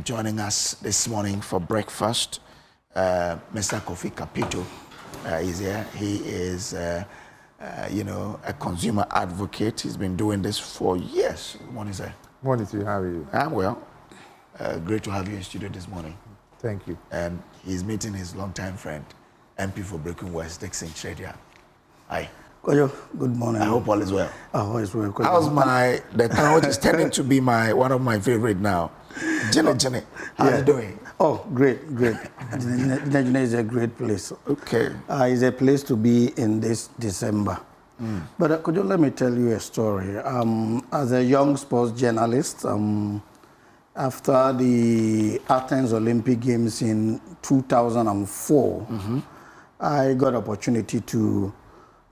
joining us this morning for breakfast. Mr. Kofi Kapito is here. He is, a consumer advocate. He's been doing this for years. Good morning, sir. Morning to you. How are you? I'm well. Great to have you in studio this morning. Thank you. And he's meeting his longtime friend, MP for Breaking West, Dixon Chedia. Hi. Kojo, good morning. I hope all is well. All is well. How's the town which is tending to be one of my favorite now? Jenny. How are you doing? Oh, great. Jenny is a great place. Okay. It's a place to be in this December. But Kojo, let me tell you a story. As a young sports journalist, after the Athens Olympic Games in 2004, I got opportunity to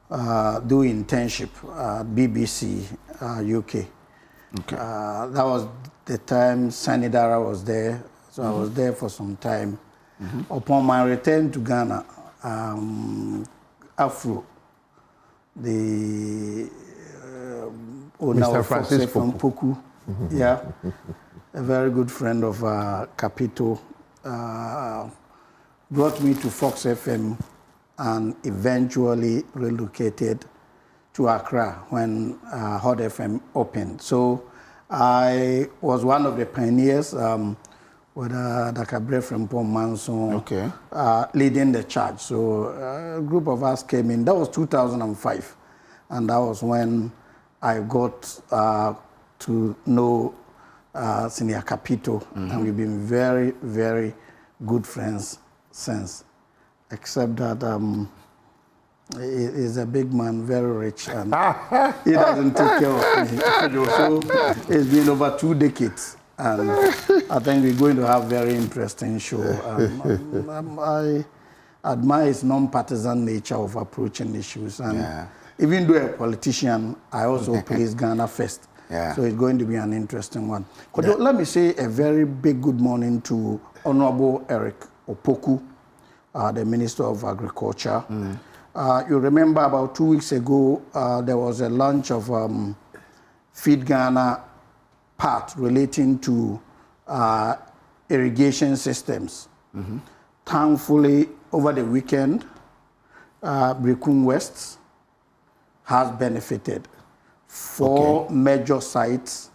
do internship at BBC UK. Okay. That was the time Sanidara was there, so I was there for some time. Upon my return to Ghana, Afro, the owner Mr. of Fox FM Poku, a very good friend of Capito, brought me to Fox FM and eventually relocated to Accra when Hot FM opened. So I was one of the pioneers with Dr. from Paul Manson leading the charge. So a group of us came in. That was 2005. And that was when I got to know Senior Capito. And we've been very, very good friends since. Except that he's a big man, very rich, and he doesn't take care of me. So it's been over 2 decades, and I think we're going to have a very interesting show. I admire his non-partisan nature of approaching issues, and even though a politician, I also place Ghana first. So it's going to be an interesting one. Let me say a very big good morning to Honorable Eric Opoku, the Minister of Agriculture. You remember about 2 weeks ago, there was a launch of Feed Ghana part relating to irrigation systems. Thankfully, over the weekend, Breaking West has benefited. 4 major sites,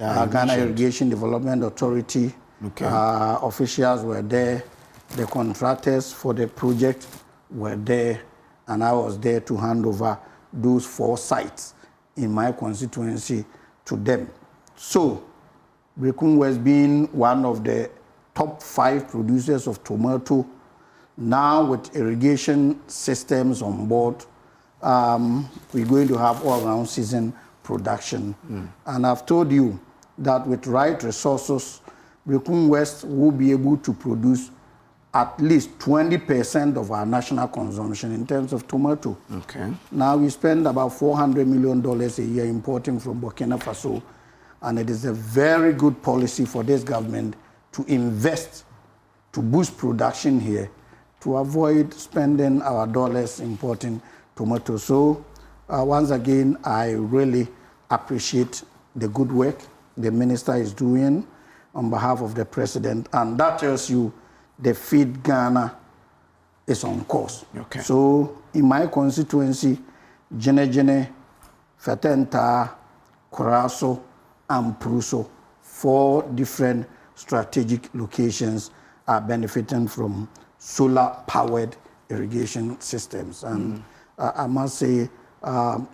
Ghana Irrigation Development Authority, officials were there. The contractors for the project were there, and I was there to hand over those 4 sites in my constituency to them. So, Breaking West being one of the top 5 producers of tomato, now with irrigation systems on board, we're going to have all-round season production. And I've told you that with right resources, Breaking West will be able to produce at least 20% of our national consumption in terms of tomato. Now we spend about $400 million a year importing from Burkina Faso, and it is a very good policy for this government to invest to boost production here, to avoid spending our dollars importing tomatoes. So once again, I really appreciate the good work the minister is doing on behalf of the president, and that tells you the Feed Ghana is on course. So in my constituency, Jene, Fetenta, Koraso, and Pruso, 4 different strategic locations are benefiting from solar-powered irrigation systems. And I must say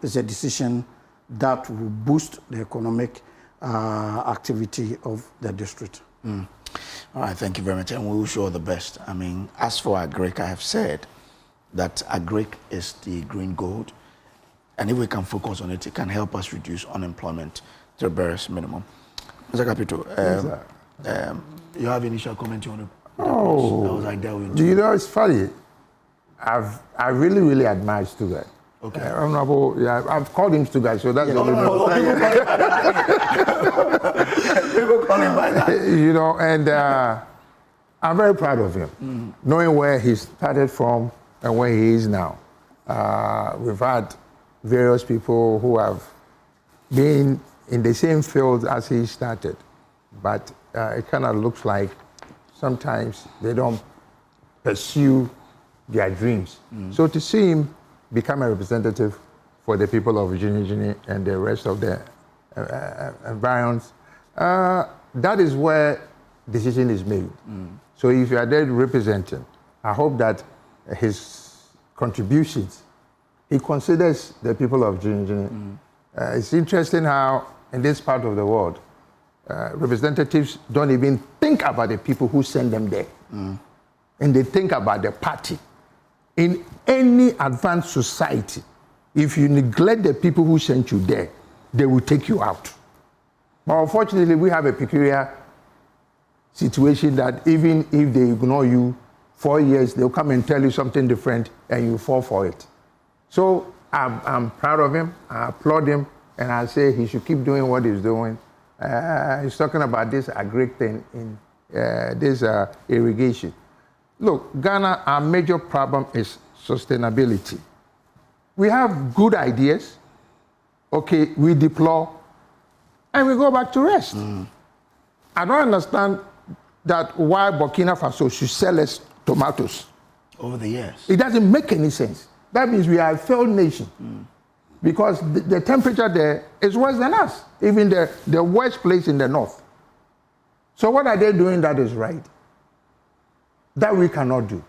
it's a decision that will boost the economic activity of the district. All right, thank you very much, and we wish you all the best. I mean, as for Agric, I have said that Agric is the green gold, and if we can focus on it, it can help us reduce unemployment to the barest minimum. Mr. Capito, you have initial comment you want to? That was like that. Do you know, it's funny. I really admire Stuart. Honorable, I've called him Stuart, so that's the only People call him by that. You know, and I'm very proud of him, knowing where he started from and where he is now. We've had various people who have been in the same field as he started, but it kind of looks like sometimes they don't pursue their dreams. So to see him become a representative for the people of Gini and the rest of the environs, that is where decision is made. So if you are there representing, I hope that his contributions, he considers the people of Gini. It's interesting how in this part of the world, representatives don't even think about the people who send them there. And they think about the party. In any advanced society, if you neglect the people who sent you there, they will take you out. But unfortunately, we have a peculiar situation that even if they ignore you 4 years, they'll come and tell you something different and you fall for it. So I'm proud of him, I applaud him, and I say he should keep doing what he's doing. He's talking about this agric thing in this irrigation. Look, Ghana, our major problem is sustainability. We have good ideas, okay, we deploy, and we go back to rest. I don't understand that why Burkina Faso should sell us tomatoes. Over the years. It doesn't make any sense. That means we are a failed nation. Because the temperature there is worse than us, even the worst place in the north. So what are they doing that is right? That we cannot do.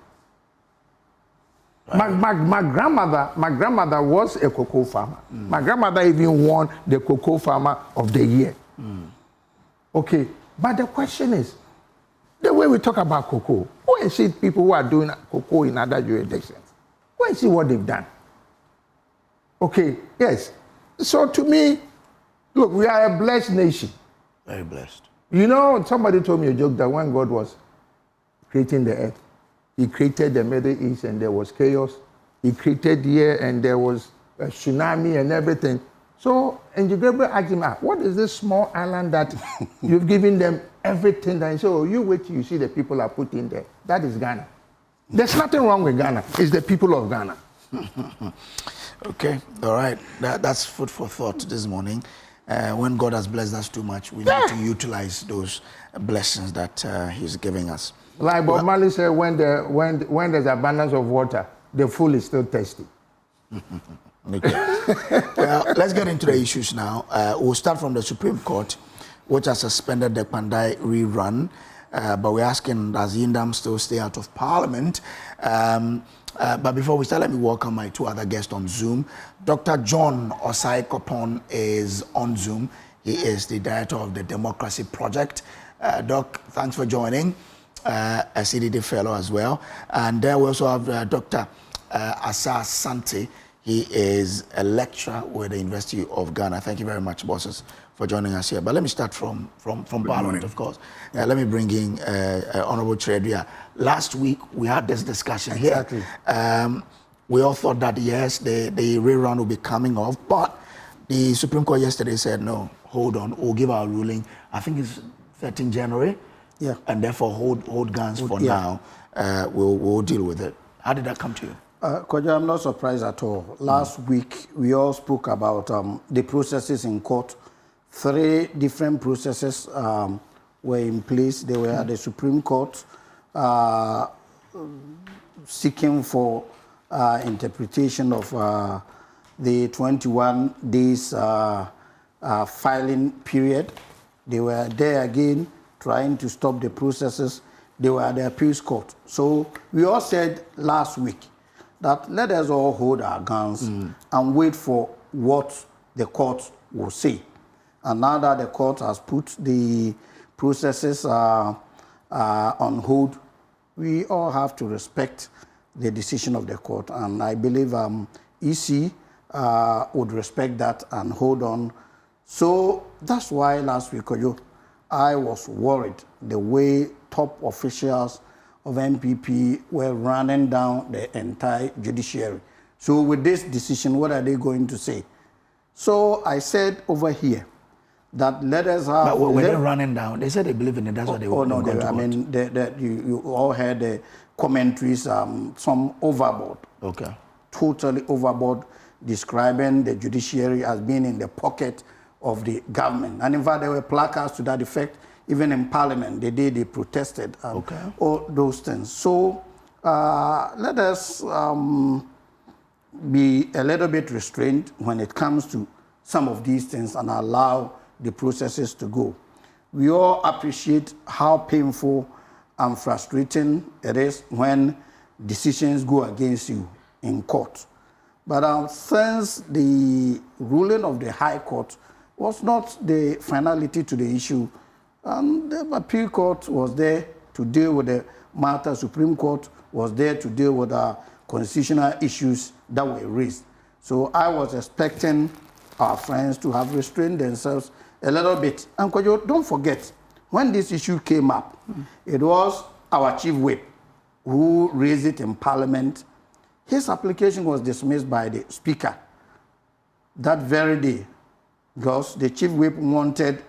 Right. My grandmother was a cocoa farmer. My grandmother even won the cocoa farmer of the year. Okay, but the question is, the way we talk about cocoa, go and see people who are doing cocoa in other jurisdictions. Go and see what they've done. Okay, yes. So to me, look, we are a blessed nation. Very blessed. You know, somebody told me a joke that when God was creating the earth, he created the Middle East and there was chaos. He created the air and there was a tsunami and everything. So, and Gabriel asked him, what is this small island that you've given them everything? And so you wait till you see the people are put in there. That is Ghana. There's nothing wrong with Ghana. It's the people of Ghana. Okay, all right. That's food for thought this morning. When God has blessed us too much, we need to utilize those blessings that He's giving us. Like Bob Marley said, when there's abundance of water, the fool is still thirsty. Okay. Well, let's get into the issues now. We'll start from the Supreme Court, which has suspended the Kpandai Rerun. But we're asking, does Nyindam still stay out of Parliament? But before we start, let me welcome my two other guests on Zoom. Dr. John Osai Kopon is on Zoom. He is the director of the Democracy Project. Doc, thanks for joining. A CDD fellow as well. And then we also have Dr. Asa Sante. He is a lecturer with the University of Ghana. Thank you very much, bosses, for joining us here. But let me start from Parliament, of course. Let me bring in Honorable Tredia. Last week, we had this discussion here. We all thought that, yes, the rerun will be coming off, but the Supreme Court yesterday said, no, hold on, we'll give our ruling. I think it's 13 January. Yeah. And therefore, hold guns for now. We'll deal with it. How did that come to you? Koja, I'm not surprised at all. Last week, we all spoke about the processes in court. 3 different processes were in place. They were at the Supreme Court seeking for interpretation of the 21 days filing period. They were there again trying to stop the processes. They were at the appeals court. So we all said last week that let us all hold our guns and wait for what the court will say. And now that the court has put the processes on hold, we all have to respect the decision of the court. And I believe EC would respect that and hold on. So that's why last week, I was worried the way top officials of MPP were running down the entire judiciary. So with this decision, what are they going to say? So I said over here that let us have... But when they're running down, they said they believe in it, that's what they want. Oh, no, I mean, you all heard the commentaries, some overboard. Okay. Totally overboard, describing the judiciary as being in the pocket of the government. And in fact, there were placards to that effect. even in Parliament, the day they protested, and all those things. So let us be a little bit restrained when it comes to some of these things and allow the processes to go. We all appreciate how painful and frustrating it is when decisions go against you in court. But since the ruling of the High Court was not the finality to the issue, the Appeal Court was there to deal with the matter, Supreme Court was there to deal with the constitutional issues that were raised. So I was expecting our friends to have restrained themselves a little bit. And don't forget, when this issue came up, it was our chief whip who raised it in Parliament. His application was dismissed by the Speaker that very day because the chief whip wanted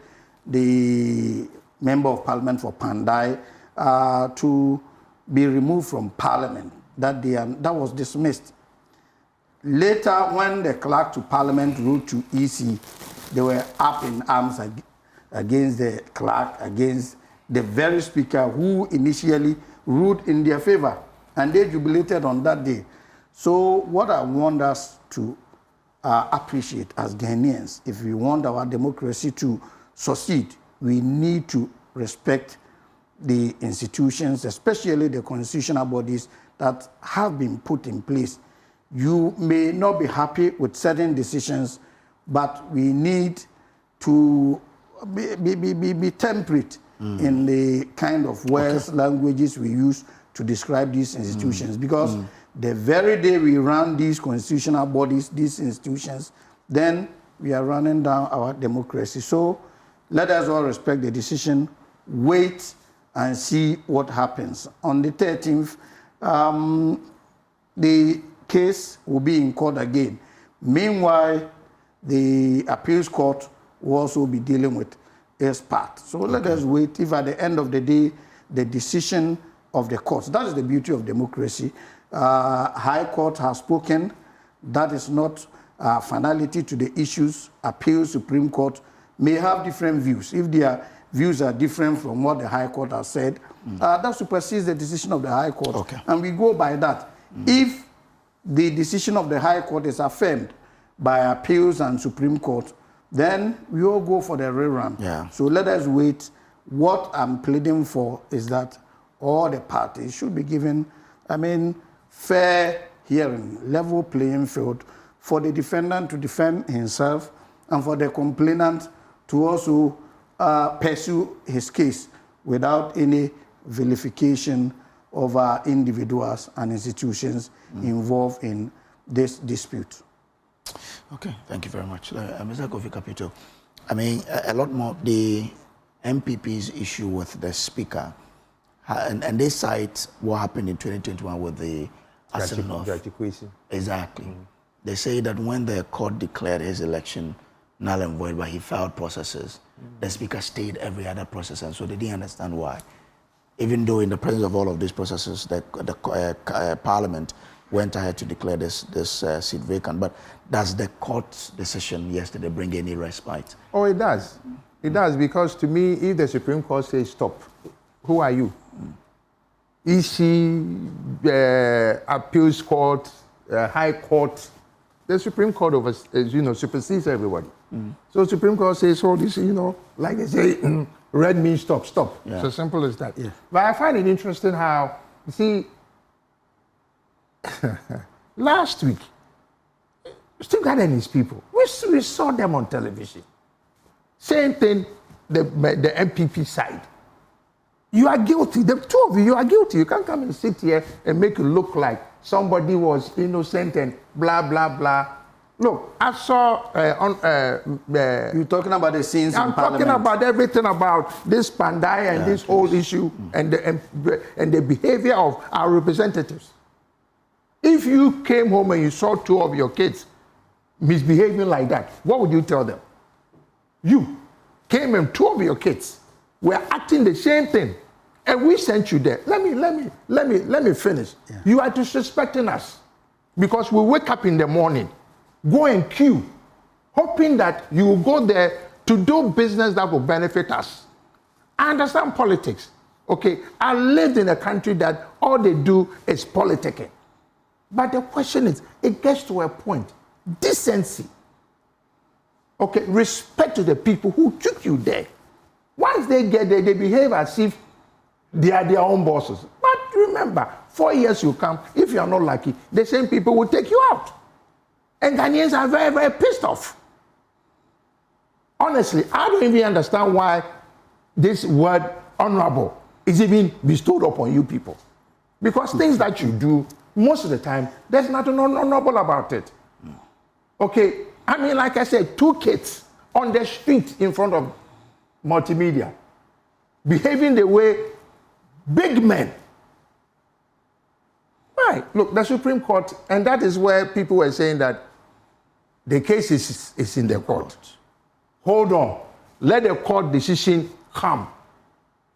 the Member of Parliament for Kpandai to be removed from Parliament that day, and that was dismissed. Later, when the clerk to Parliament wrote to EC, they were up in arms against the clerk, against the very Speaker who initially ruled in their favor, and they jubilated on that day. So what I want us to appreciate as Ghanaians, if we want our democracy to succeed, we need to respect the institutions, especially the constitutional bodies that have been put in place. You may not be happy with certain decisions, but we need to be temperate in the kind of words, languages we use to describe these institutions. Because the very day we run these constitutional bodies, these institutions, then we are running down our democracy. So let us all respect the decision, wait and see what happens. On the 13th, the case will be in court again. Meanwhile, the appeals court will also be dealing with its part. So let us wait. If at the end of the day, the decision of the courts, that is the beauty of democracy. High Court has spoken. That is not finality to the issues. Appeals, Supreme Court may have different views. If their views are different from what the High Court has said, that supersedes the decision of the High Court. And we go by that. If the decision of the High Court is affirmed by appeals and Supreme Court, then we all go for the rerun. So let us wait. What I'm pleading for is that all the parties should be given, fair hearing, level playing field for the defendant to defend himself and for the complainant to also pursue his case without any vilification of individuals and institutions involved in this dispute. Okay, thank you very much. Mr. Kofi Kapito, a lot more, the MPP's issue with the Speaker, and they cite what happened in 2021 with the Arsenal North. Exactly. They say that when the court declared his election null and void, but he filed processes, the Speaker stayed every other process, and so they didn't understand why. Even though in the presence of all of these processes, the Parliament went ahead to declare this seat vacant. But does the court's decision yesterday bring any respite? Oh, it does. It does, because to me, if the Supreme Court says stop, who are you? EC, Appeals Court, High Court, the Supreme Court supersedes everybody. So Supreme Court says, oh, this, like they say, red means stop, stop. Yeah. So simple as that. Yeah. But I find it interesting how, you see, last week, still got these people. We saw them on television. Same thing, the MPP side. You are guilty. The two of you are guilty. You can't come and sit here and make it look like somebody was innocent and blah, blah, blah. Look, I saw you're talking about the scenes I'm in Parliament. talking about everything about this Kpandai and this whole issue and the behavior of our representatives. If you came home and you saw two of your kids misbehaving like that, what would you tell them? You came and two of your kids were acting the same thing, and we sent you there. Let me finish. Yeah. You are disrespecting us because we wake up in the morning, go and queue, hoping that you will go there to do business that will benefit us. I understand politics. Okay, I lived in a country that all they do is politicking. But the question is, it gets to a point, decency. Okay, respect to the people who took you there. Once they get there, they behave as if they are their own bosses. But remember, 4 years you come, if you are not lucky, the same people will take you out. And Ghanaians are very, very pissed off. Honestly, I don't even understand why this word honorable is even bestowed upon you people. Because things that you do, most of the time, there's nothing honorable about it. Okay, I mean, like I said, 2 kids on the street in front of multimedia, behaving the way big men. Right, look, the Supreme Court, and that is where people were saying that the case is in the court. Hold on, let the court decision come.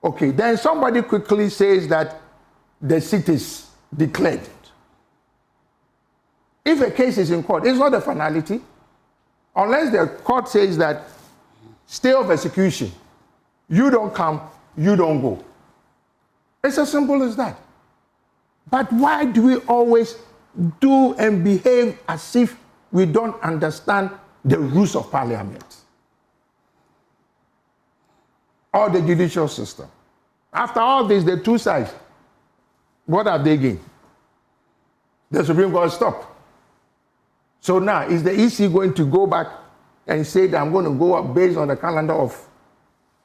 Okay, then somebody quickly says that the seat is declared. If a case is in court, it's not a finality. Unless the court says that stay of execution, you don't come, you don't go. It's as simple as that. But why do we always do and behave as if we don't understand the rules of parliament or the judicial system? After all this, the 2 sides, what have they gained? The Supreme Court stopped. So now, is the EC going to go back and say that I'm going to go up based on the calendar of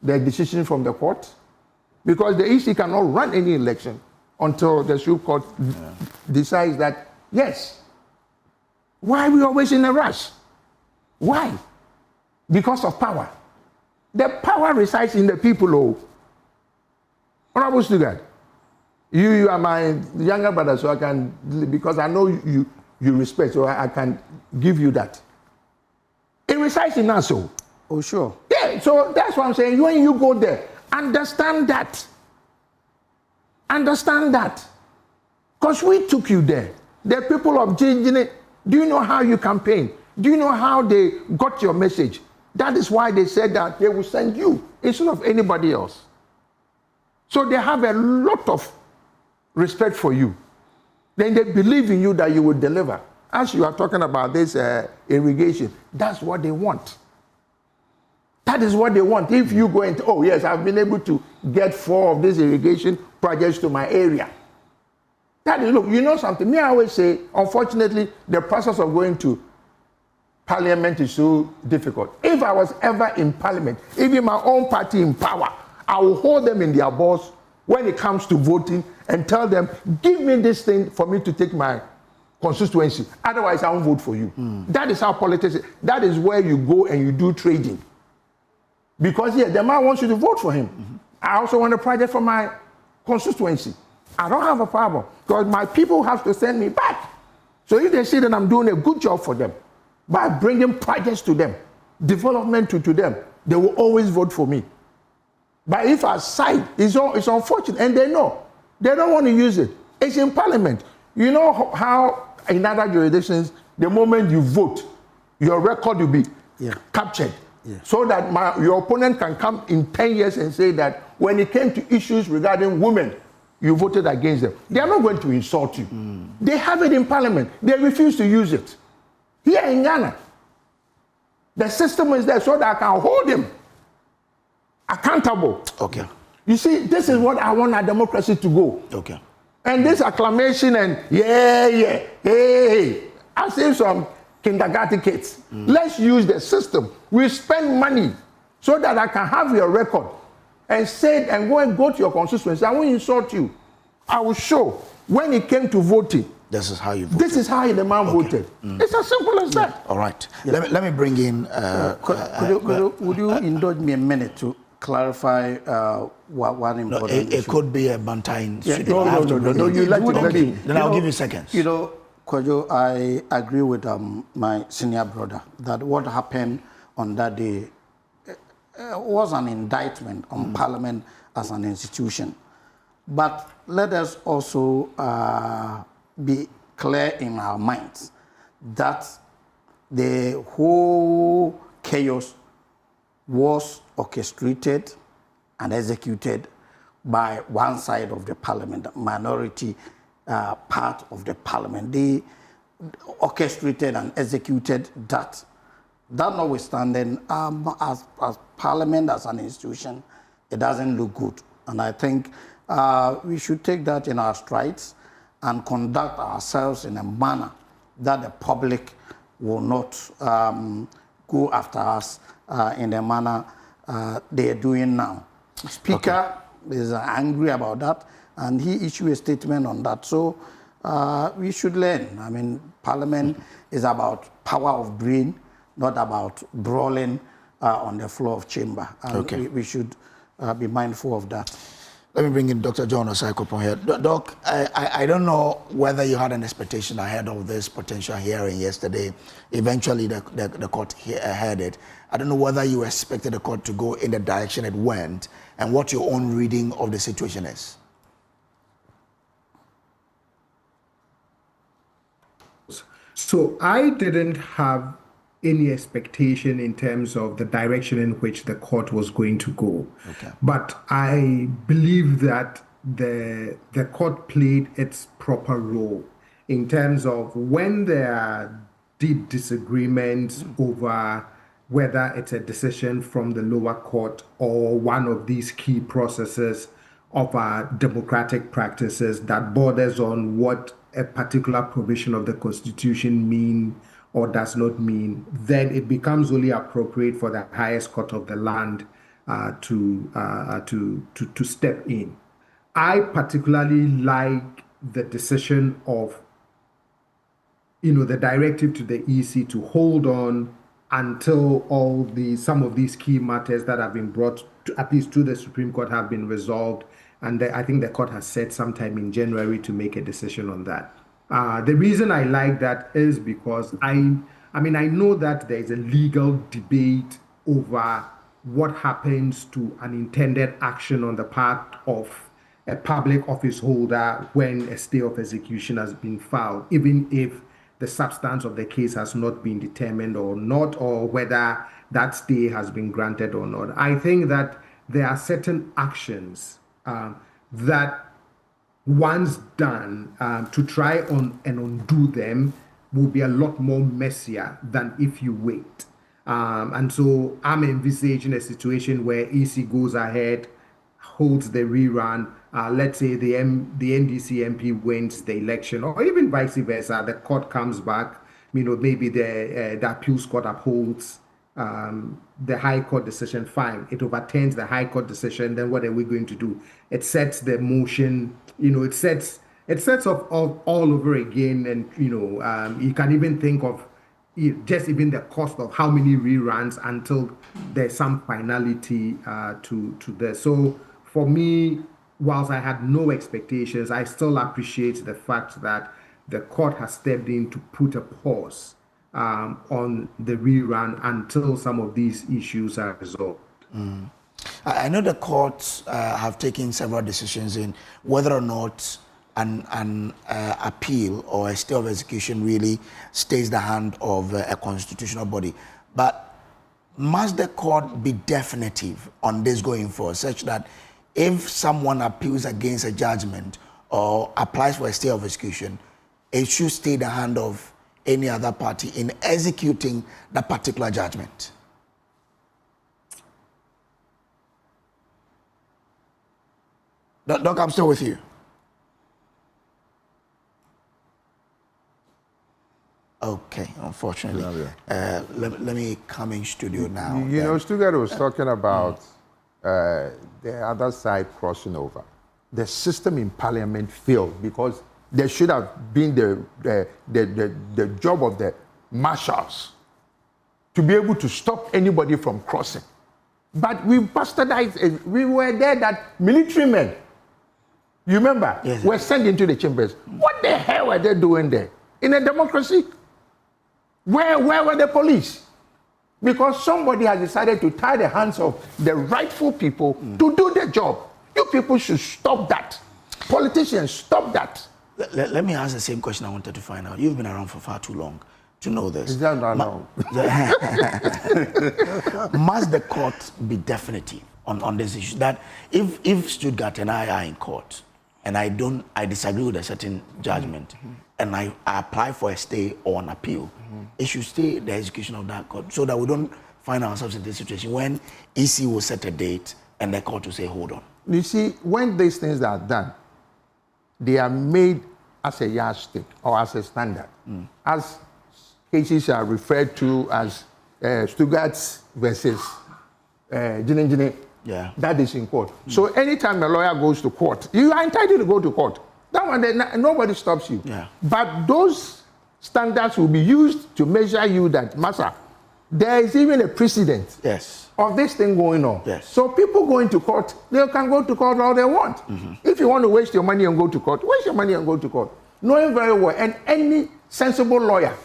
the decision from the court? Because the EC cannot run any election until the Supreme Court decides that, yes. Why are we always in a rush? Why? Because of power. The power resides in the people. Oh. Honorable Stugard, you are my younger brother, so I can, because I know you respect, so I can give you that. It resides in us. Oh, sure. Yeah, so that's what I'm saying. When you go there, understand that. Understand that. Because we took you there. The people of Jinjini, do you know how you campaign? Do you know how they got your message? That is why they said that they will send you instead of anybody else. So they have a lot of respect for you. Then they believe in you that you will deliver. As you are talking about this irrigation, that's what they want. That is what they want. If you go into, oh yes, I've been able to get 4 of these irrigation projects to my area. That is, look, you know something? Me, I always say, unfortunately, the process of going to Parliament is so difficult. If I was ever in Parliament, even my own party in power, I will hold them in their balls when it comes to voting and tell them, give me this thing for me to take my constituency. Otherwise, I won't vote for you. That is how politics is. That is where you go and you do trading. Because, yeah, the man wants you to vote for him. I also want a project for my constituency. I don't have a problem because my people have to send me back. So if they see that I'm doing a good job for them by bringing projects to them, development to them, they will always vote for me. But if I side, it's unfortunate, and they know. They don't want to use it. It's in Parliament. You know how in other jurisdictions, the moment you vote, your record will be captured. Yeah. So that your opponent can come in 10 years and say that when it came to issues regarding women, you voted against them. They are not going to insult you. They have it in Parliament. They refuse to use it. Here in Ghana, the system is there so that I can hold him accountable. Okay. You see, this is what I want our democracy to go. Okay. And this acclamation and hey, I see some kindergarten kids. Let's use the system. We spend money so that I can have your record and say and go to your constituency. I won't insult you. I will show when it came to voting. This is how you voted. This is how the man voted. It's as simple as that. All right. Let me bring in. Would you indulge me a minute to clarify one important issue? It could be a Bantain. No. You like to then I'll give you seconds. You know, Kojo, I agree with my senior brother that what happened on that day was an indictment on Parliament as an institution. But let us also be clear in our minds that the whole chaos was orchestrated and executed by one side of the parliament, the minority part of the parliament. They orchestrated and executed that. That notwithstanding, as parliament, as an institution, it doesn't look good. And I think we should take that in our strides and conduct ourselves in a manner that the public will not go after us in the manner they are doing now. The Speaker is angry about that, and he issued a statement on that. So we should learn. I mean, Parliament is about power of brain, not about brawling on the floor of chamber. And we should be mindful of that. Let me bring in Dr. John Osai-Kopong here. Doc, I don't know whether you had an expectation ahead of this potential hearing yesterday. Eventually, the court heard it. I don't know whether you expected the court to go in the direction it went and what your own reading of the situation is. So I didn't have any expectation in terms of the direction in which the court was going to go. But I believe that the court played its proper role in terms of when there are deep disagreements over whether it's a decision from the lower court or one of these key processes of our democratic practices that borders on what a particular provision of the Constitution mean or does not mean, then it becomes only appropriate for the highest court of the land to step in. I particularly like the decision of, the directive to the EC to hold on until some of these key matters that have been brought at least to the Supreme Court have been resolved. And I think the court has said sometime in January to make a decision on that. The reason I like that is because I know that there is a legal debate over what happens to an intended action on the part of a public office holder when a stay of execution has been filed, even if the substance of the case has not been determined or not, or whether that stay has been granted or not. I think that there are certain actions that once done, to try and undo them will be a lot more messier than if you wait. And so I'm envisaging a situation where EC goes ahead, holds the rerun. Let's say the NDC MP wins the election, or even vice versa. The court comes back. Maybe the appeals court upholds the High Court decision. Fine, it overturns the High Court decision. Then what are we going to do? It sets the motion. It sets off all over again, and you can even think of just even the cost of how many reruns until there's some finality to this. So for me, whilst I had no expectations, I still appreciate the fact that the court has stepped in to put a pause on the rerun until some of these issues are resolved. I know the courts have taken several decisions in whether or not an appeal or a stay of execution really stays the hand of a constitutional body. But must the court be definitive on this going forward, such that if someone appeals against a judgment or applies for a stay of execution, it should stay the hand of any other party in executing that particular judgment? Doc, I'm still with you. Okay, unfortunately. Let me come in studio now. Stuart was talking about the other side crossing over. The system in Parliament failed because there should have been the job of the marshals to be able to stop anybody from crossing. But we bastardized it. We were there that military men, you remember, were sent into the chambers. What the hell were they doing there? In a democracy? Where were the police? Because somebody has decided to tie the hands of the rightful people to do their job. You people should stop that. Politicians, stop that. Let me ask the same question I wanted to find out. You've been around for far too long to know this. Is that not long? Must the court be definitive on this issue. That if Stuttgart and I are in court, and I disagree with a certain judgment, and I apply for a stay or an appeal, it should stay the execution of that court, so that we don't find ourselves in this situation when EC will set a date and the court will say, hold on. You see, when these things are done, they are made as a yardstick or as a standard. As cases are referred to as Stuttgart versus Jine. Yeah. That is in court. So anytime a lawyer goes to court, you are entitled to go to court. That one, nobody stops you. Yeah. But those standards will be used to measure you that, Massa, there is even a precedent of this thing going on. Yes. So people going to court, they can go to court all they want. If you want to waste your money and go to court, waste your money and go to court. Knowing very well, and any sensible lawyer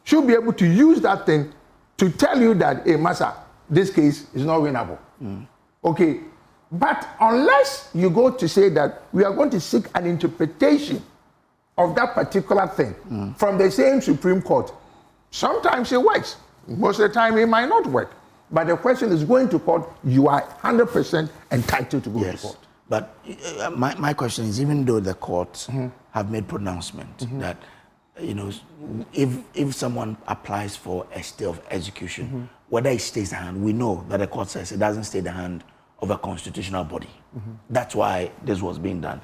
should be able to use that thing to tell you that, hey, Massa, this case is not winnable. Okay, but unless you go to say that we are going to seek an interpretation of that particular thing from the same Supreme Court, sometimes it works. Most of the time it might not work. But the question is, going to court, you are 100% entitled to go to court. But my question is, even though the courts have made pronouncement that, you know, if someone applies for a stay of execution, whether it stays the hand, we know that the court says it doesn't stay the hand of a constitutional body. That's why this was being done.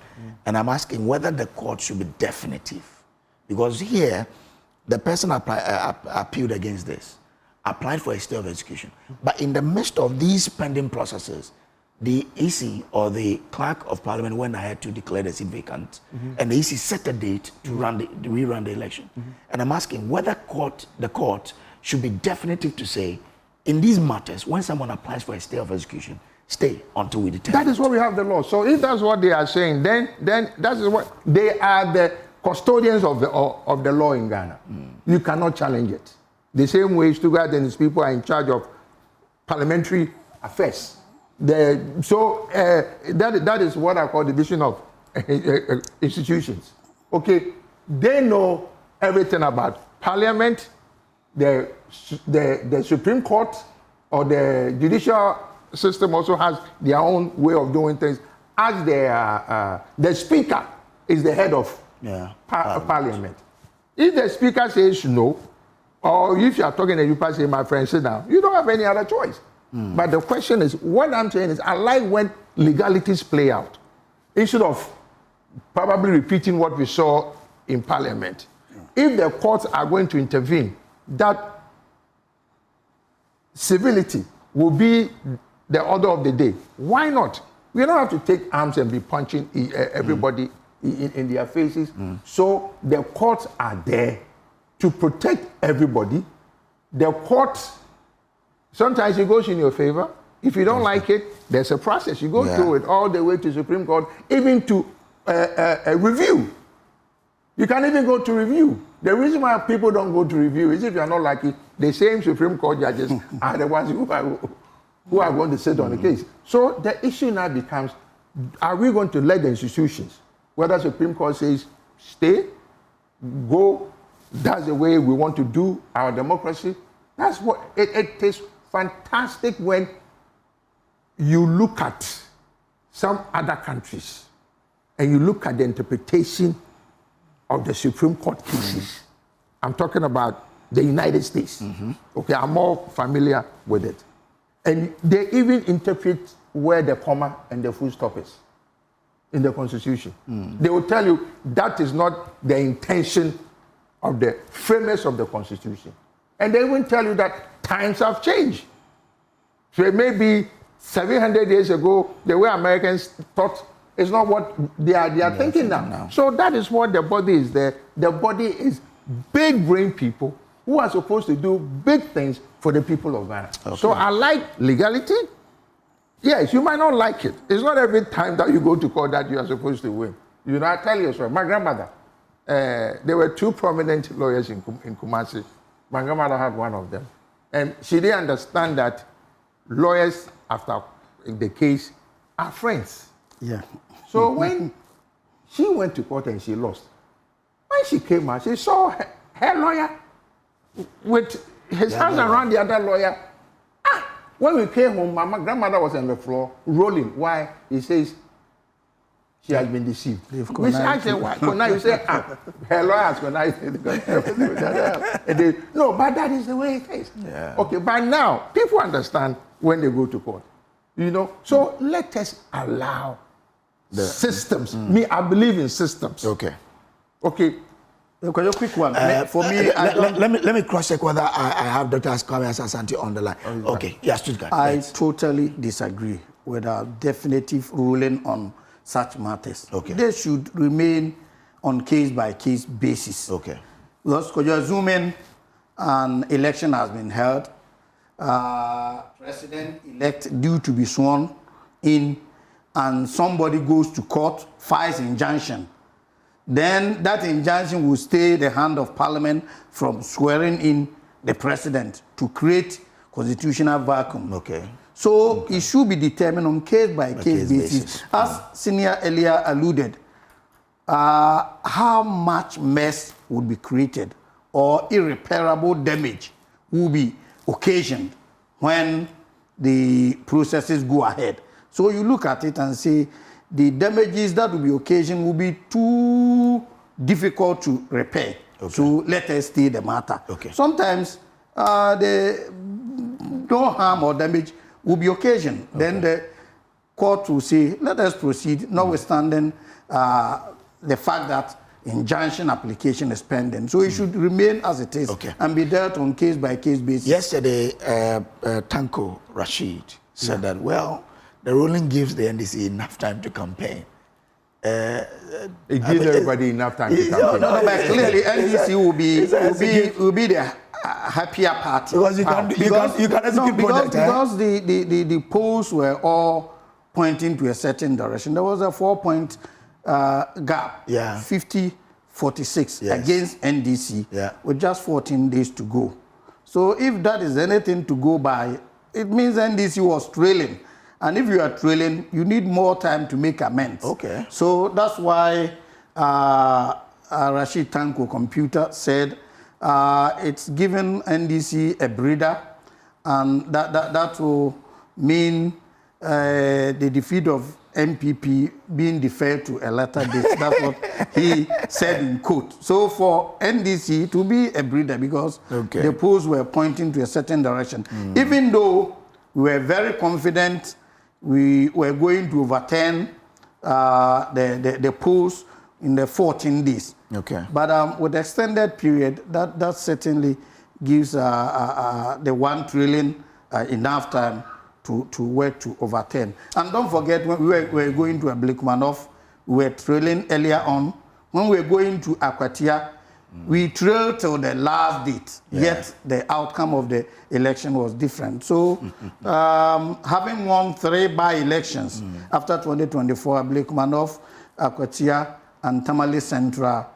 And I'm asking whether the court should be definitive. Because here, the person appealed against this, applied for a stay of execution. But in the midst of these pending processes, the EC or the clerk of parliament went ahead to declare the seat vacant, and the EC set a date to rerun the election. And I'm asking whether the court should be definitive to say, in these matters, when someone applies for a stay of execution, stay until we determine. That is what we have the law. So if that's what they are saying, then that is what they are, the custodians of the law in Ghana. You cannot challenge it. The same way Stuttgart and his people are in charge of parliamentary affairs. That is what I call division of institutions. Okay, they know everything about parliament, the Supreme Court, or the judicial system also has their own way of doing things. As the speaker is the head of parliament. If the speaker says no, or if you are talking and you say, my friend, sit down, you don't have any other choice. But the question is, what I'm saying is, I like when legalities play out. Instead of probably repeating what we saw in parliament. If the courts are going to intervene, that civility will be the order of the day. Why not? We don't have to take arms and be punching everybody in their faces. So the courts are there to protect everybody. The courts, sometimes it goes in your favor. If you don't like it, there's a process. You go through it all the way to Supreme Court, even to a review. You can even go to review. The reason why people don't go to review is if you're not like it, the same Supreme Court judges are the ones who are going to sit on the case. So the issue now becomes, are we going to let the institutions, whether Supreme Court says stay, go, that's the way we want to do our democracy? That's what, it is fantastic when you look at some other countries and you look at the interpretation of the Supreme Court cases. I'm talking about the United States. Okay, I'm more familiar with it. And they even interpret where the comma and the full stop is in the Constitution. They will tell you that is not the intention of the framers of the Constitution. And they will tell you that times have changed. So it may be 700 years ago, the way Americans thought is not what they are thinking now. So that is what the body is there. The body is big brain people who are supposed to do big things for the people of Ghana. Okay. So I like legality. Yes, you might not like it. It's not every time that you go to court that you are supposed to win. You know, I tell you a story. My grandmother, there were two prominent lawyers in Kumasi. My grandmother had one of them. And she didn't understand that lawyers, after the case, are friends. Yeah. So when she went to court and she lost, when she came out, she saw her lawyer with his hands around the other lawyer. When we came home, my grandmother was on the floor rolling. Why? He says she has been deceived. Which I said, why? Now you say, her lawyers connived. No, but that is the way it is. Yeah. Okay, but now people understand when they go to court. So let us allow the systems. Me, I believe in systems. Okay. Okay. A quick one. For me, let me cross-check whether I have Dr. Kwame Asante on the line. Okay. Yes, I totally disagree with a definitive ruling on such matters. Okay. They should remain on case-by-case basis. Okay. Because could you zoom in, an election has been held, president-elect due to be sworn in, and somebody goes to court, files injunction. Then that injunction will stay the hand of Parliament from swearing in the president to create constitutional vacuum. Okay. So it should be determined on case-by-case basis. As Senior earlier alluded, how much mess would be created or irreparable damage will be occasioned when the processes go ahead. So you look at it and say, the damages that will be occasioned will be too difficult to repair. Okay. So let us stay the matter. Okay. Sometimes the no harm or damage will be occasioned. Okay. Then the court will say, let us proceed, notwithstanding the fact that injunction application is pending. So it should remain as it is and be dealt on case-by-case basis. Yesterday, Tanko Rashid said that, well, the ruling gives the NDC enough time to campaign. It gives everybody enough time to campaign. No, but clearly NDC will be the happier party. Because you can execute project. Because the polls were all pointing to a certain direction. There was a 4-point gap, 50-46 against NDC with just 14 days to go. So if that is anything to go by, it means NDC was trailing. And if you are trailing, you need more time to make amends. Okay. So that's why Rashid Tanko Computer said it's given NDC a breather, and that will mean the defeat of MPP being deferred to a later date. That's what he said in quote. So for NDC to be a breather, because the polls were pointing to a certain direction. Even though we were very confident we were going to overturn the polls in the 14 days. Okay. But with the extended period, that certainly gives the 1 trillion enough time to work to overturn. And don't forget, when we were going to Ablikmanov, we were trailing earlier on. When we were going to Akwatia, we trailed till the last date, yet the outcome of the election was different. So having won 3 by-elections after 2024, Ablikmanov, Akwatia, and Tamale Central.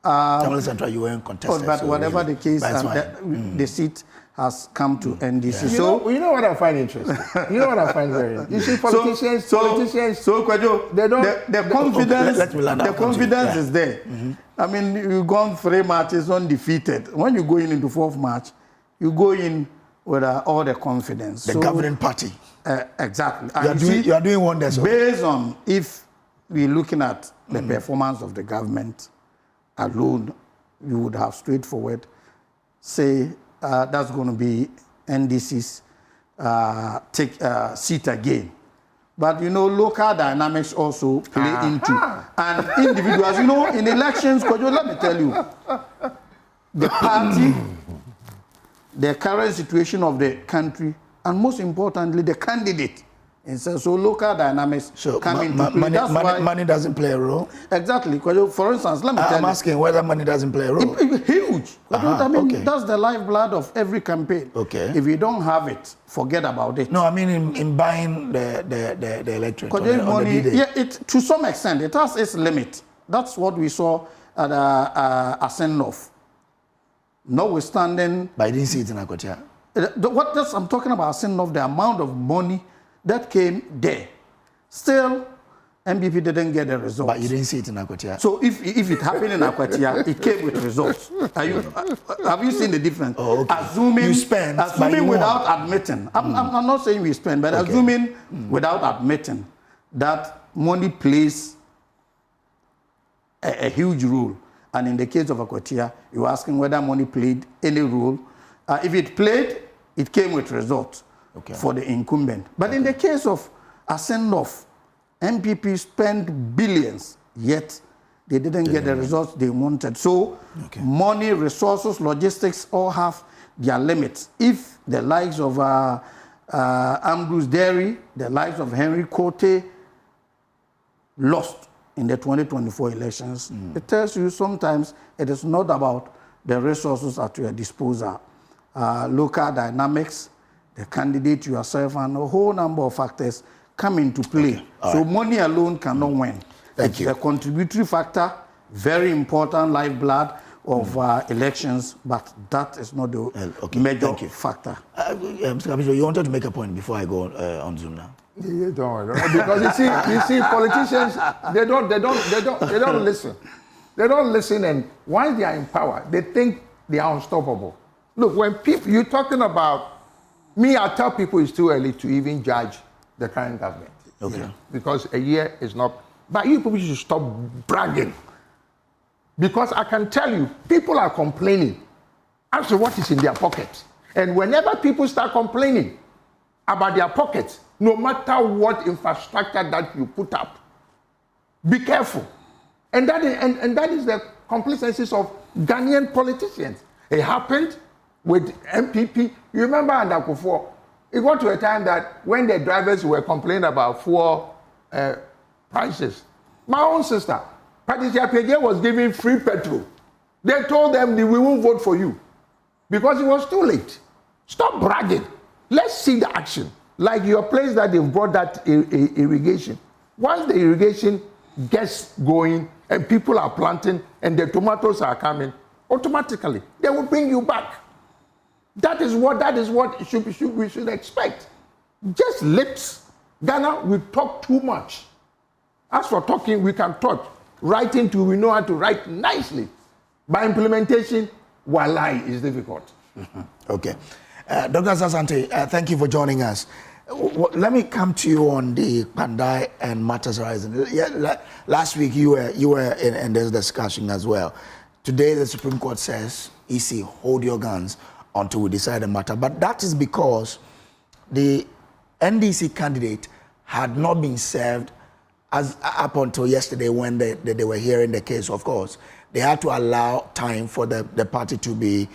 Tamale Central, you were in contest. But whatever the case, the seat has come to NDC. Yeah. So you know what I find interesting? You know what I find very interesting? You see, politicians. So Kwadwo, they don't. The confidence is there. I mean, you've gone 3 matches undefeated. When you go into 4th match, you go in with all the confidence. The governing party. Exactly. You are doing wonders. Based on if we're looking at the performance of the government alone, you would have straightforward say that's going to be NDC's seat again. But local dynamics also play into, and individuals. In elections, let me tell you, the party, the current situation of the country, and most importantly, the candidate. And so local dynamics come into play. That's why money doesn't play a role? Exactly. For instance, let me tell you. I'm asking whether money doesn't play a role. Huge. That's the lifeblood of every campaign. Okay. If you don't have it, forget about it. No, I mean in buying the electorate. Money, to some extent, it has its limit. That's what we saw at Asenov. Notwithstanding... But I didn't see it in Akwatia. I'm talking about Asenov, the amount of money that came there. Still, MPP didn't get the results. But you didn't see it in Akwatia. So if it happened in Akwatia, it came with results. Have you seen the difference? Oh, okay. Assuming you spend, but you without admitting. I'm not saying we spend, but assuming without admitting that money plays a huge role. And in the case of Akwatia, you're asking whether money played any role. If it played, it came with results for the incumbent. But in the case of Ascendoff, MPP spent billions, yet they didn't get the results they wanted. So money, resources, logistics all have their limits. If the likes of Ambrose Derry, the likes of Henry Cote lost in the 2024 elections, it tells you sometimes it is not about the resources at your disposal. Local dynamics, the candidate yourself, and a whole number of factors come into play. So money alone cannot win. Thank you. The contributory factor, very important lifeblood of elections, but that is not the major factor. Mr. Commissioner, you wanted to make a point before I go on Zoom now. Yeah, don't. Because you see, politicians, they don't listen. They don't listen, and once they are in power, they think they are unstoppable. Look, when people, you're talking about me, I tell people it's too early to even judge the current government. Okay. You know, because a year is not. But you people should stop bragging. Because I can tell you, people are complaining as to what is in their pockets. And whenever people start complaining about their pockets, no matter what infrastructure that you put up, be careful. And that is the complacencies of Ghanaian politicians. It happened with MPP. You remember under Kufuor, it got to a time that when the drivers were complaining about fuel prices, my own sister, Patricia Pege, was giving free petrol. They told them we won't vote for you because it was too late. Stop bragging. Let's see the action. Like your place that they've brought that irrigation. Once the irrigation gets going and people are planting and the tomatoes are coming, automatically they will bring you back. That is what we should expect. Just lips. Ghana, we talk too much. As for talking, we can talk. Writing too, we know how to write nicely. By implementation, wallahi, is difficult. Okay. Dr. Sasante, thank you for joining us. Let me come to you on the Kpandai and matters arising. Last week you were in this discussion as well. Today the Supreme Court says, EC, hold your guns until we decide the matter. But that is because the NDC candidate had not been served as up until yesterday when they were hearing the case. Of course, they had to allow time for the party to be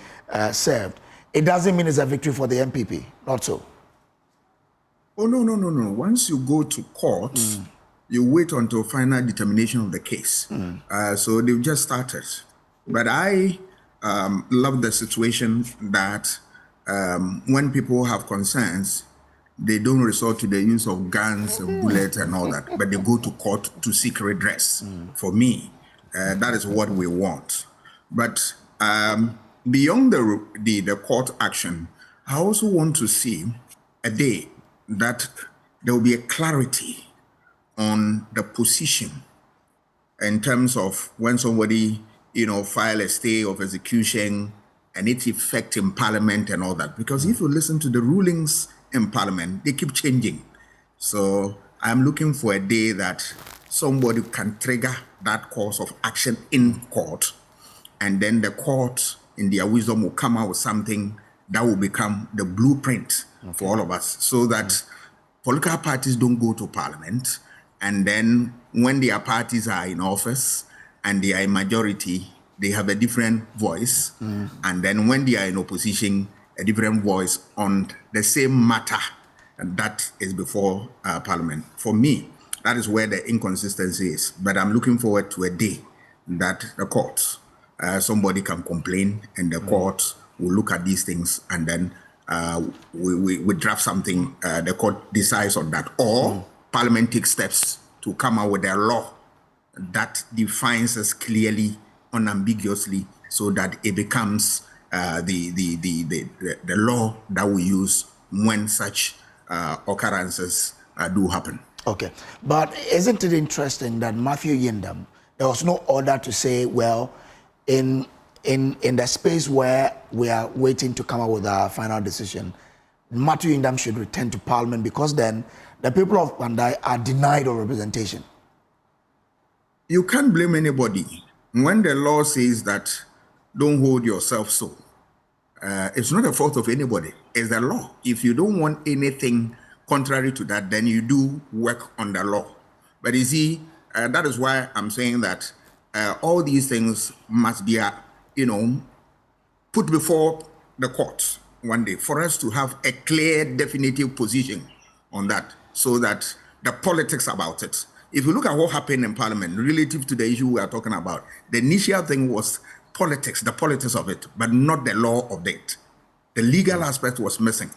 served. It doesn't mean it's a victory for the MPP, not so. Oh, no. Once you go to court, you wait until final determination of the case. So they've just started. But I love the situation that when people have concerns, they don't resort to the use of guns and bullets and all that, but they go to court to seek redress. For me, that is what we want. But beyond the court action, I also want to see a day that there will be a clarity on the position in terms of when somebody, file a stay of execution and its effect in Parliament and all that. Because if you listen to the rulings in Parliament, they keep changing. So I'm looking for a day that somebody can trigger that course of action in court, and then the court, in their wisdom, will come out with something that will become the blueprint for all of us, so that political parties don't go to Parliament, and then when their parties are in office and they are in majority, they have a different voice, and then when they are in opposition, a different voice on the same matter that is before Parliament. For me, that is where the inconsistency is. But I'm looking forward to a day that the courts, somebody can complain and the court will look at these things, and then we draft something, the court decides on that. Or Parliament takes steps to come out with a law that defines us clearly, unambiguously, so that it becomes the law that we use when such occurrences do happen. Okay, but isn't it interesting that Matthew Nyindam, there was no order to say, well, in the space where we are waiting to come up with our final decision, Matthew Nyindam should return to Parliament, because then the people of Kpandai are denied of representation. You can't blame anybody. When the law says that don't hold yourself so, it's not the fault of anybody. It's the law. If you don't want anything contrary to that, then you do work on the law. But you see, that is why I'm saying that all these things must be, put before the courts one day for us to have a clear, definitive position on that, so that the politics about it. If you look at what happened in Parliament relative to the issue we are talking about, the initial thing was politics, the politics of it, but not the law of it. The legal aspect was missing.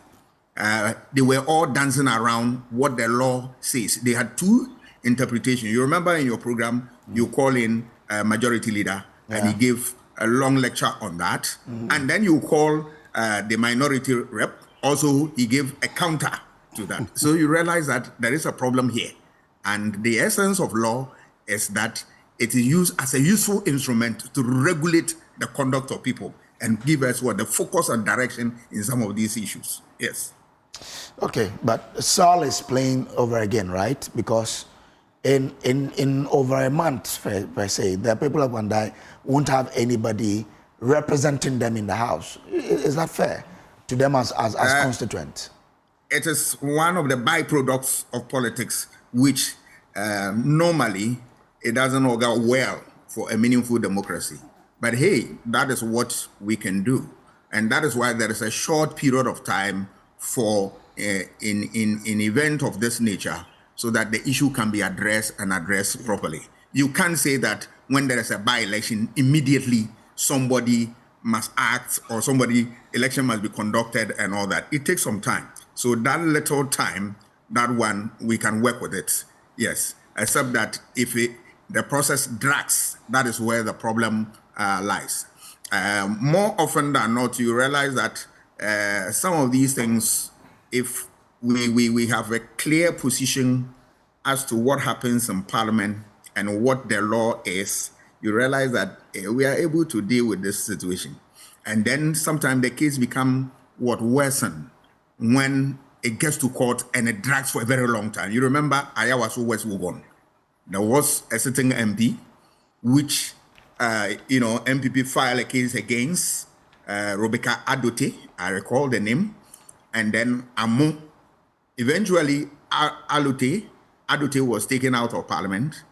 They were all dancing around what the law says. They had two interpretations. You remember in your program, you call in a majority leader, and he gave a long lecture on that. And then you call the minority rep. Also, he gave a counter to that. So you realize that there is a problem here. And the essence of law is that it is used as a useful instrument to regulate the conduct of people and give us the focus and direction in some of these issues. Yes. Okay, but Saul is playing over again, right? Because in over a month, per se, the people of Kpandai won't have anybody representing them in the House. Is that fair to them as constituents? It is one of the byproducts of politics, which normally it doesn't augur well for a meaningful democracy. But hey, that is what we can do. And that is why there is a short period of time for in event of this nature, so that the issue can be addressed and addressed properly. You can't say that when there is a by-election, immediately somebody must act or election must be conducted and all that. It takes some time. So that little time, that one, we can work with it. Yes, except that if the process drags, that is where the problem lies. More often than not, you realize that some of these things, if we have a clear position as to what happens in Parliament and what the law is, you realize that we are able to deal with this situation. And then sometimes the case become worsen when it gets to court and it drags for a very long time. You remember Ayawaso West Wugon. There was a sitting MP, which, MPP filed a case against Rebecca Adote, I recall the name, and then Amu. Eventually, Adote was taken out of Parliament,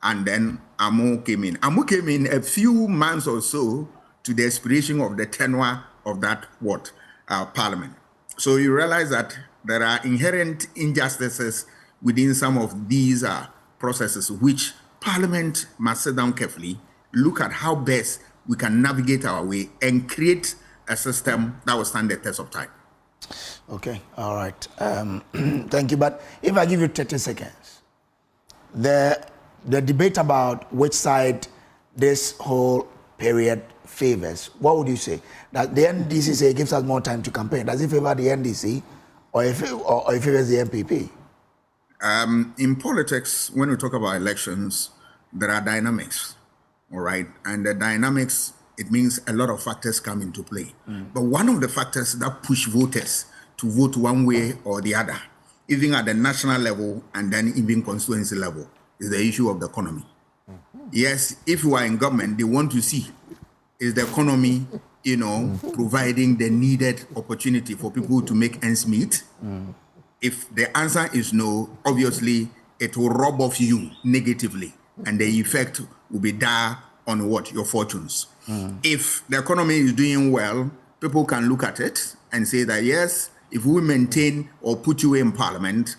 and then Amu came in. Amu came in a few months or so to the expiration of the tenure of that Parliament. So you realize that there are inherent injustices within some of these processes, which Parliament must sit down carefully, look at how best we can navigate our way and create a system that will stand the test of time. Okay, all right. Thank you. But if I give you 30 seconds, the debate about which side this whole period favors, what would you say? That the NDC say gives us more time to campaign. Does it favor the NDC or if it favors the MPP? In politics, when we talk about elections, there are dynamics, all right? And the dynamics, it means a lot of factors come into play. But one of the factors that push voters to vote one way or the other, even at the national level and then even constituency level, is the issue of the economy. Yes, if you are in government, they want to see, is the economy, providing the needed opportunity for people to make ends meet? If the answer is no, obviously it will rob off you negatively, and the effect will be dire on your fortunes. If the economy is doing well, people can look at it and say that yes, if we maintain or put you in Parliament,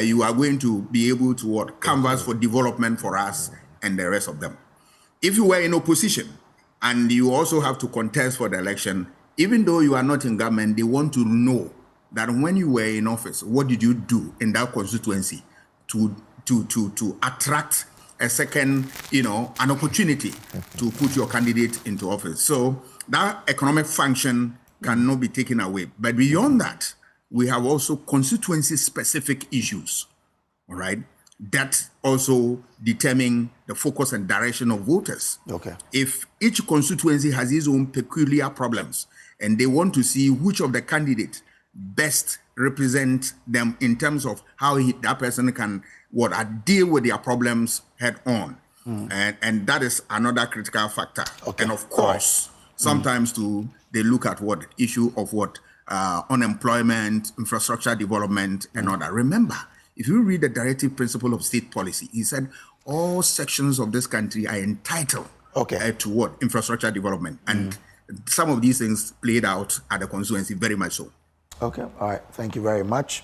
you are going to be able to canvas for development for us and the rest of them. If you were in opposition and you also have to contest for the election, even though you are not in government, they want to know that when you were in office, what did you do in that constituency to attract a second, an opportunity to put your candidate into office. So that economic function cannot be taken away. But beyond that, we have also constituency-specific issues all right, that also determine the focus and direction of voters. Okay. If each constituency has its own peculiar problems and they want to see which of the candidates best represent them in terms of how that person can deal with their problems head on. And that is another critical factor. Okay. And of course, sometimes too, they look at issue of unemployment, infrastructure development, and all that. Remember, if you read the directive principle of state policy, he said all sections of this country are entitled to infrastructure development. And some of these things played out at the constituency very much so. Okay, all right. Thank you very much.